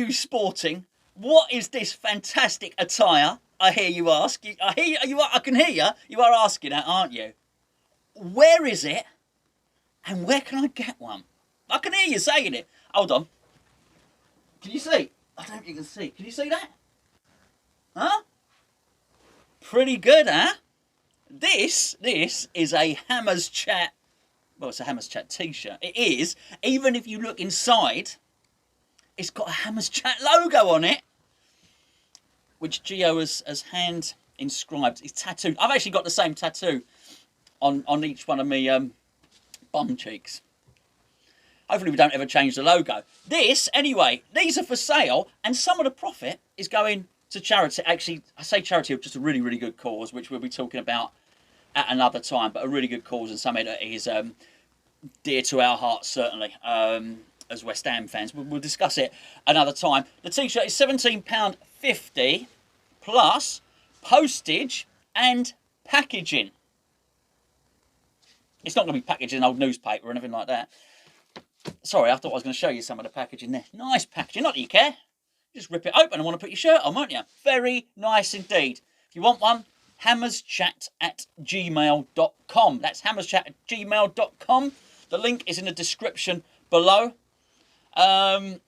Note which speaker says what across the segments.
Speaker 1: you sporting? What is this fantastic attire? I hear you ask. I can hear you. You are asking that, aren't you? Where is it? And where can I get one? I can hear you saying it. Hold on. Can you see? I don't know if you can see. Can you see that? Huh? Pretty good, huh? This is a Hammers Chat. Well, it's a Hammers Chat t-shirt. It is. Even if you look inside, it's got a Hammers Chat logo on it, which Gio has hand inscribed. It's tattooed. I've actually got the same tattoo on each one of me bum cheeks. Hopefully we don't ever change the logo. This, anyway, these are for sale, and some of the profit is going to charity. Actually, I say charity of just a really, really good cause, which we'll be talking about at another time, but a really good cause and something that is dear to our hearts, certainly, as West Ham fans. We'll discuss it another time. The t-shirt is £17.50 plus postage and packaging. It's not going to be packaged in old newspaper or anything like that. Sorry, I thought I was going to show you some of the packaging there. Nice packaging, not that you care. Just rip it open and want to put your shirt on, won't you? Very nice indeed. If you want one, hammerschat@gmail.com. That's hammerschat@gmail.com. The link is in the description below. I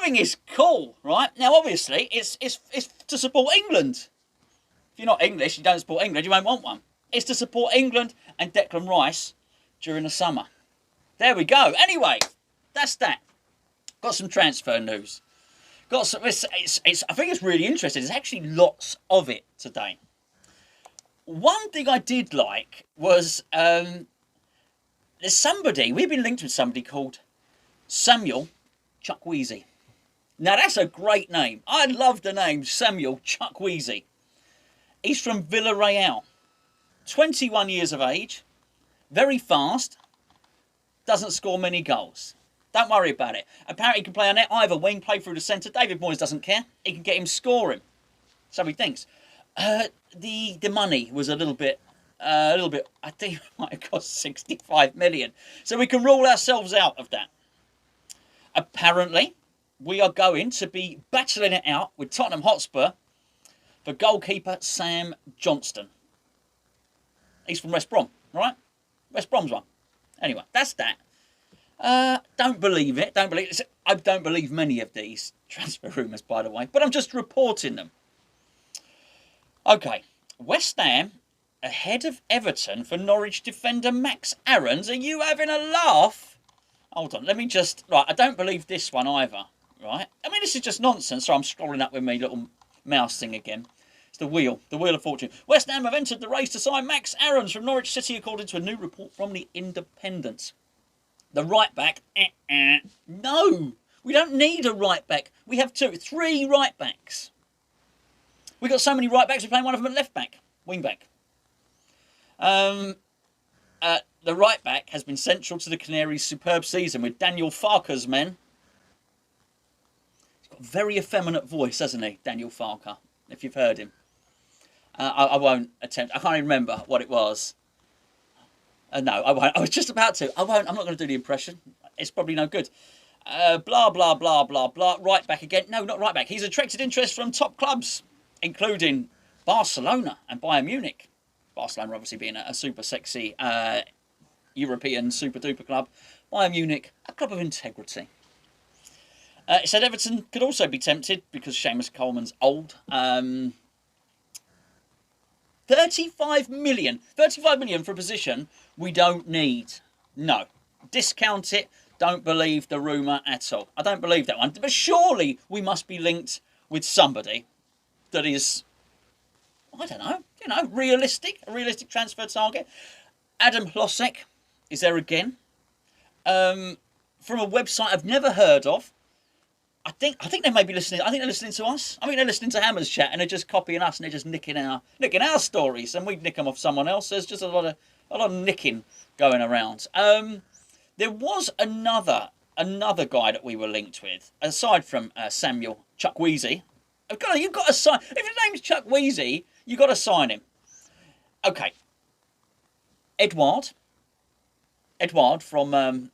Speaker 1: think it's cool, right? Now, obviously, it's to support England. If you're not English, you don't support England, you won't want one. It's to support England and Declan Rice during the summer. There we go. Anyway, that's that. Got some transfer news. Got some. I think it's really interesting. There's actually lots of it today. One thing I did like was there's somebody. We've been linked with somebody called Samuel Chukwueze. Now that's a great name. I love the name Samuel Chukwueze. He's from Villarreal. 21 years of age. Very fast. Doesn't score many goals. Don't worry about it. Apparently he can play on net, either wing, play through the centre. David Moyes doesn't care. He can get him scoring. So he thinks. The money was a little bit, I think it might have cost 65 million. So we can rule ourselves out of that. Apparently, we are going to be battling it out with Tottenham Hotspur for goalkeeper Sam Johnstone. He's from West Brom, right? West Brom's one. Anyway, that's that. Don't believe it. Don't believe it. I don't believe many of these transfer rumours, by the way, but I'm just reporting them. Okay, West Ham ahead of Everton for Norwich defender Max Aarons. Are you having a laugh? Hold on, let me just... Right, I don't believe this one either, right? I mean, this is just nonsense, so I'm scrolling up with my little mouse thing again. It's the wheel of fortune. West Ham have entered the race to sign Max Aarons from Norwich City, according to a new report from the Independent. The right back, no, we don't need a right back. We have three right backs. We got so many right backs, we're playing one of them at left back, wing back. The right back has been central to the Canaries' superb season with Daniel Farke's men. He's got a very effeminate voice, hasn't he, Daniel Farke, if you've heard him. I won't attempt. I can't even remember what it was. No, I won't. I was just about to. I won't. I'm not going to do the impression. It's probably no good. Blah, blah, blah, blah, blah. Right back again. No, not right back. He's attracted interest from top clubs, including Barcelona and Bayern Munich. Barcelona obviously being a super sexy European super duper club. Bayern Munich, a club of integrity. It said Everton could also be tempted because Seamus Coleman's old. 35 million for a position we don't need. No. Discount it. Don't believe the rumour at all. I don't believe that one. But surely we must be linked with somebody that is, I don't know, realistic. A realistic transfer target. Adam Hlosek is there again. From a website I've never heard of. I think they may be listening. I think they're listening to us. I think they're listening to Hammers Chat and they're just copying us and they're just nicking our stories, and we'd nick them off someone else. There's just a lot of nicking going around. There was another guy that we were linked with, aside from Samuel Chukwueze. You've got to sign. If his name's Chukwueze, you've got to sign him. Okay. Edward from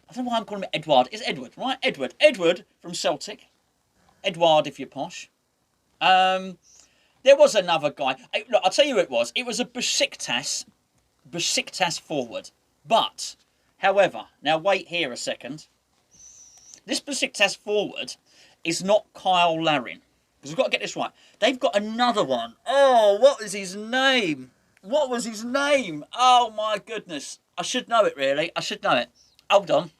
Speaker 1: I don't know why I'm calling him Edouard. It's Edward, right? Edward. Edward from Celtic. Edouard, if you're posh. There was another guy. Look, I'll tell you who it was. It was a Besiktas forward. But, however, now wait here a second. This Besiktas forward is not Kyle Larin. Because we've got to get this right. They've got another one. Oh, what was his name? What was his name? Oh, my goodness. I should know it, really. I should know it. Hold on.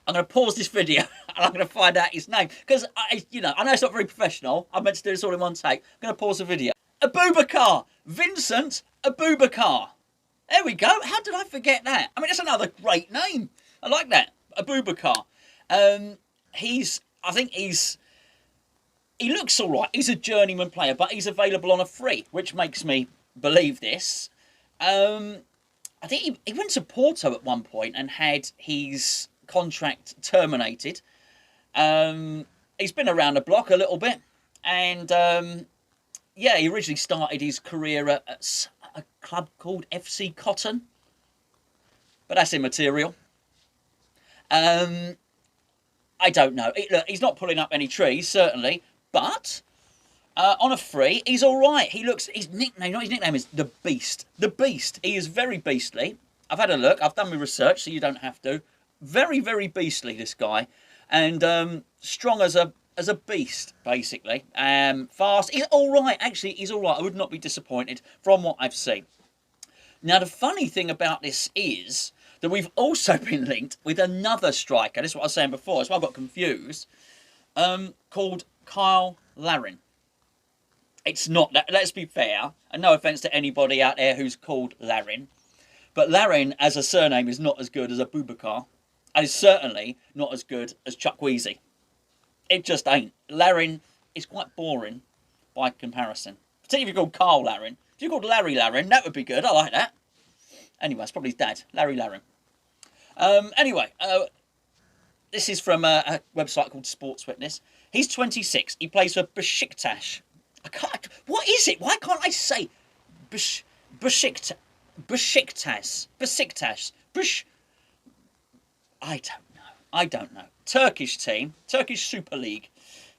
Speaker 1: I'm going to pause this video and I'm going to find out his name. Because, I know it's not very professional. I meant to do this all in one take. I'm going to pause the video. Abubakar. Vincent Abubakar. There we go. How did I forget that? I mean, that's another great name. I like that. Abubakar. He looks all right. He's a journeyman player, but he's available on a free, which makes me believe this. I think he went to Porto at one point and had his contract terminated. He's been around the block a little bit. And, yeah, he originally started his career at a club called FC Cotton. But that's immaterial. I don't know. Look, he's not pulling up any trees, certainly. But on a free, he's all right. His nickname is The Beast. The Beast. He is very beastly. I've had a look. I've done my research, so you don't have to. Very, very beastly, this guy. And strong as a beast, basically. Fast. He's all right. Actually, he's all right. I would not be disappointed from what I've seen. Now, the funny thing about this is that we've also been linked with another striker. This is what I was saying before. That's why I got confused. Called Kyle Larin. It's not that. Let's be fair, and no offence to anybody out there who's called Larin, but Larin as a surname is not as good as Abubakar, and is certainly not as good as Chukwueze. It just ain't. Larin is quite boring by comparison. Particularly if you're called Carl Larin. If you're called Larry Larin, that would be good. I like that. Anyway, it's probably his dad, Larry Larin. Anyway, this is from a website called Sports Witness. He's 26. He plays for Besiktas. What is it? Why can't I say Besiktas? I don't know. Turkish team. Turkish Super League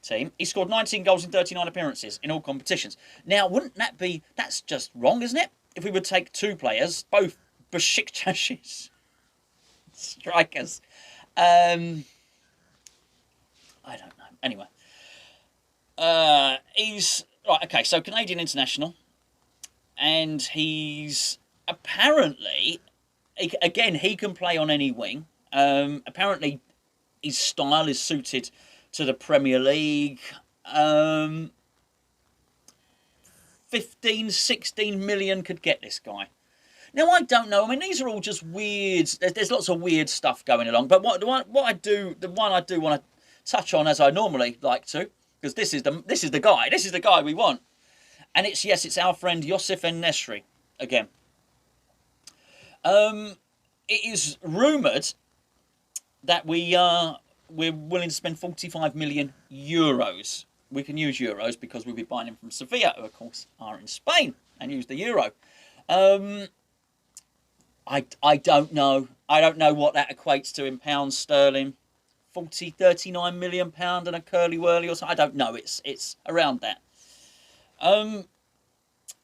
Speaker 1: team. He scored 19 goals in 39 appearances in all competitions. Now, wouldn't that be... That's just wrong, isn't it? If we would take two players, both Besiktas strikers. I don't know. Anyway. He's... Right, okay, so Canadian international. And he's apparently... Again, he can play on any wing. Apparently, his style is suited to the Premier League. 15, 16 million could get this guy. Now, I don't know. I mean, these are all just weird. There's lots of weird stuff going along. But the one I do want to touch on, as I normally like to, because this is the guy. This is the guy we want. And it's our friend Youssef En-Nesyri again. It is rumoured that we're willing to spend 45 million euros. We can use euros because we'll be buying him from Sevilla, who of course are in Spain and use the euro. I don't know. I don't know what that equates to in pounds sterling. 39 million pound and a curly whirly or something. I don't know. It's around that.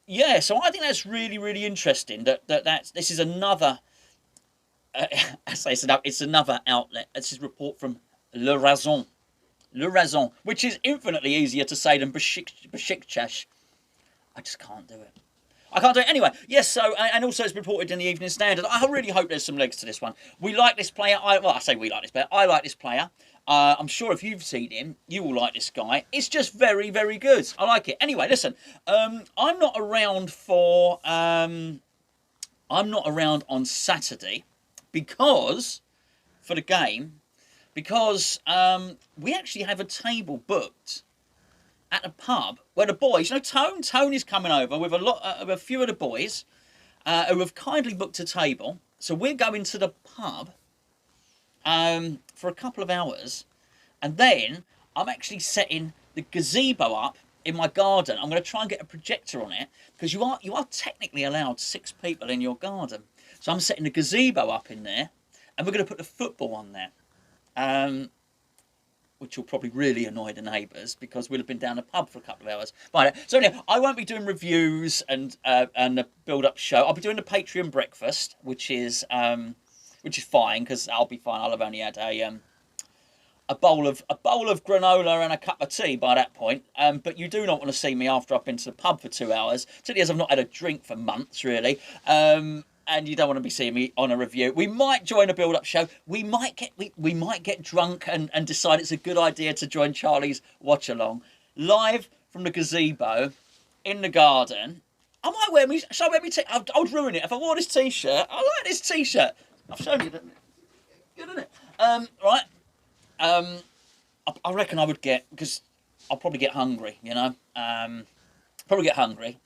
Speaker 1: Yeah, so I think that's really, really interesting. This is another. I say it's another outlet. This is a report from Le Raison, which is infinitely easier to say than Besiktas. I just can't do it. I can't do it anyway. Yes, so, and also it's reported in the Evening Standard. I really hope there's some legs to this one. We like this player. I say we like this player. I like this player. I'm sure if you've seen him, you will like this guy. It's just very, very good. I like it. Anyway, listen. I'm not around for... I'm not around on Saturday because... For the game. Because we actually have a table booked at a pub where the boys, Tone is coming over with a few of the boys who have kindly booked a table. So we're going to the pub for a couple of hours, and then I'm actually setting the gazebo up in my garden. I'm going to try and get a projector on it because you are technically allowed 6 people in your garden. So I'm setting the gazebo up in there, and we're going to put the football on there, which will probably really annoy the neighbours because we'll have been down the pub for a couple of hours. Right, so anyway, I won't be doing reviews and the build-up show. I'll be doing the Patreon breakfast, which is fine because I'll be fine. I'll have only had a bowl of granola and a cup of tea by that point. But you do not want to see me after I've been to the pub for 2 hours. Particularly as I've not had a drink for months, really. And you don't want to be seeing me on a review. We might join a build-up show. We might get drunk and decide it's a good idea to join Charlie's watch-along live from the gazebo in the garden. I might wear me. Shall I wear me? I would ruin it if I wore this t-shirt. I like this t-shirt. I've shown you that. Good, isn't it? Right. I reckon I would get, because I'll probably get hungry. You know. Probably get hungry.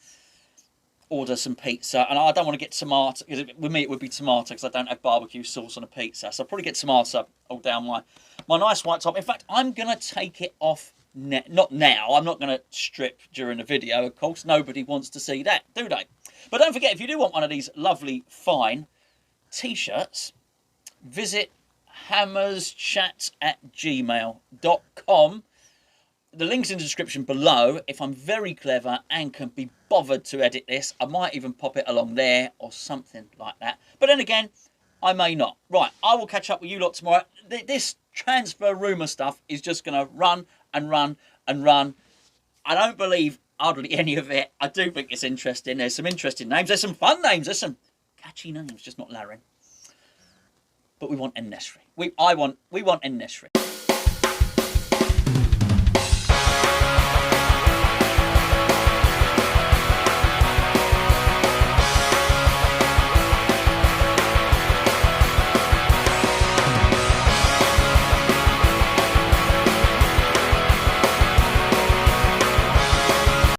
Speaker 1: Order some pizza, and I don't want to get tomato. With me, it would be tomato because I don't have barbecue sauce on a pizza. So I'll probably get tomato all down my nice white top. In fact, I'm gonna take it off. Not now. I'm not gonna strip during the video. Of course, nobody wants to see that, do they? But don't forget, if you do want one of these lovely, fine t-shirts, visit hammerschat@gmail.com. The link's in the description below. If I'm very clever and can be bothered to edit this, I might even pop it along there or something like that. But then again, I may not. Right, I will catch up with you lot tomorrow. This transfer rumour stuff is just going to run and run and run. I don't believe hardly any of it. I do think it's interesting. There's some interesting names. There's some fun names. There's some catchy names, just not Larry. But we want En-Nesyri. We want En-Nesyri.